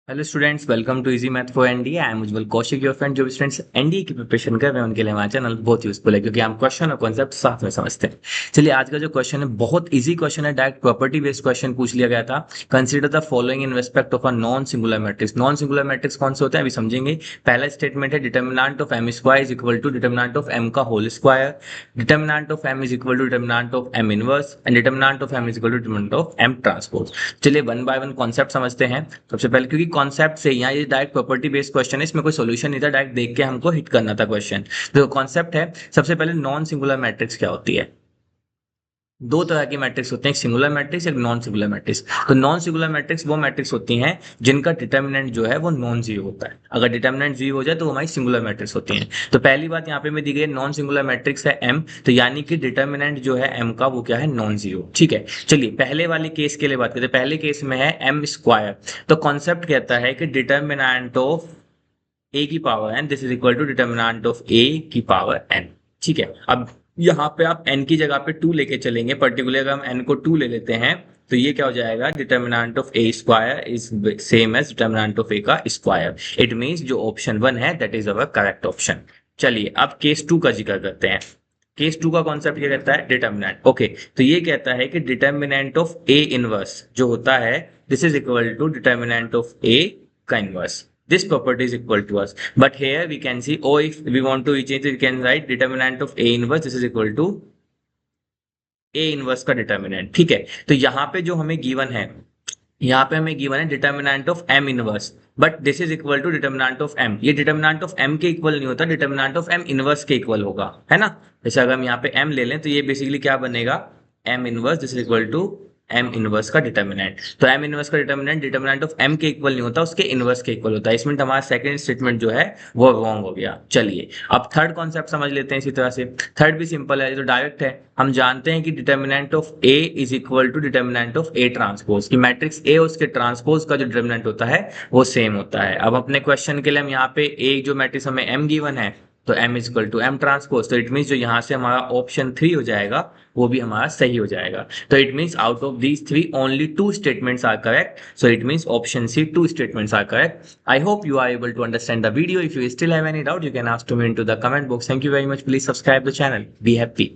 Hello students, welcome to easy math for NDA. I am Ujjwal Kaushik, your friend. जो students NDA की preparation कर रहे हैं उनके लिए हमारा चैनल बहुत यूजफुल है, क्योंकि हम क्वेश्चन और कॉन्सेप्ट साथ में समझते हैं। चलिए, आज का जो क्वेश्चन है बहुत इजी क्वेश्चन है। डायरेक्ट प्रॉपर्टी बेस्ड क्वेश्चन पूछ लिया गया था। Consider the following in respect of a non singular matrix. Non singular matrix कौन से होते हैं अभी समझेंगे। पहला स्टेटमेंट है determinant of M square is equal to determinant of M का whole square. Determinant of M is equal to determinant of M inverse and determinant of M is equal to determinant of M transpose. चलिए one by one concept समझते हैं। सबसे पहले, क्योंकि concept से यहाँ ये डायरेक्ट प्रॉपर्टी बेस्ड क्वेश्चन है, इसमें कोई सोल्यूशन नहीं था, डायरेक्ट देख के हमको हिट करना था क्वेश्चन। तो कॉन्सेप्ट है, सबसे पहले नॉन सिंगुलर मैट्रिक्स क्या होती है। दो तरह की मैट्रिक्स होते हैं, एक सिंगुलर मैट्रिक्स, एक नॉन सिंगुलर मैट्रिक्स। तो नॉन सिंगुलर मैट्रिक्स वो मैट्रिक्स होती हैं जिनका डिटर्मिनेंट जो है वो नॉन जीरो होता है। अगर डिटर्मिनेंट जीरो हो जाए तो वो हमारी सिंगुलर मैट्रिक्स होती हैं। तो पहली बात यहाँ पे मैं दी गई, नॉन सिंगुलर मैट्रिक्स है एम, तो यानी कि डिटर्मिनेंट जो है एम का वो क्या है, नॉन जीरो। ठीक है, चलिए पहले वाले केस के लिए बात करते हैं। पहले केस में है एम स्क्वायर। तो कॉन्सेप्ट कहता है कि डिटर्मिनेंट ऑफ ए की power n, this is equal to determinant of A की पावर एन। ठीक है, अब यहाँ पे आप n की जगह पे 2 लेके चलेंगे। पर्टिकुलर अगर हम n को 2 ले लेते हैं तो ये क्या हो जाएगा, determinant of A square is same as determinant of A का स्क्वायर। इट मींस जो ऑप्शन 1 है that is our correct option. चलिए अब केस 2 का जिक्र करते हैं। केस 2 का कॉन्सेप्ट क्या कहता है, डिटर्मिनेंट। ओके, तो ये कहता है कि डिटर्मिनेंट ऑफ ए इनवर्स जो होता है, this is equal to determinant of A का inverse. This property is equal to us, but here we can see, or if we want to change it, we can write determinant of A inverse, this is equal to A inverse का determinant। ठीक है, तो यहाँ पे जो हमें given है, यहाँ पे हमें गिवन है determinant of M inverse, but this is equal to determinant of M. ये डिटर्मिनेंट ऑफ एम के इक्वल नहीं होता, डिटर्मिनेंट ऑफ एम इनवर्स के इक्वल होगा, है ना। जैसे अगर हम यहाँ पे एम ले लें तो ये बेसिकली क्या बनेगा, M inverse this is equal to M inverse का डिटर्मिनेंट। तो एम इनवर्स का डिटर्मिनेंट डिटर्मिनेंट ऑफ एम के इक्वल नहीं होता, उसके इनवर्स के इक्वल होता है। इसमें हमारा सेकंड स्टेटमेंट जो है वो रॉन्ग हो गया। चलिए अब थर्ड कॉन्सेप्ट समझ लेते हैं इसी तरह से। थर्ड भी सिंपल है, ये तो डायरेक्ट है। हम जानते हैं कि determinant of A is equal to determinant of A transpose, कि मैट्रिक्स ए उसके ट्रांसपोज का जो डिटर्मिनेंट होता है वो सेम होता है। अब अपने क्वेश्चन के लिए हम यहाँ पे ए जो मैट्रिक्स हमें एम गिवन है, तो m is equal to M transpose, तो इट मीन्स जो यहाँ से हमारा ऑप्शन 3 हो जाएगा वो भी हमारा सही हो जाएगा। तो it means out of these 3 only 2 statements are correct, so it means option C 2 statements are correct. I hope you are able to understand the video. If you still have any doubt, you can ask to me into the comment box. Thank you very much. Please subscribe the channel. Be happy.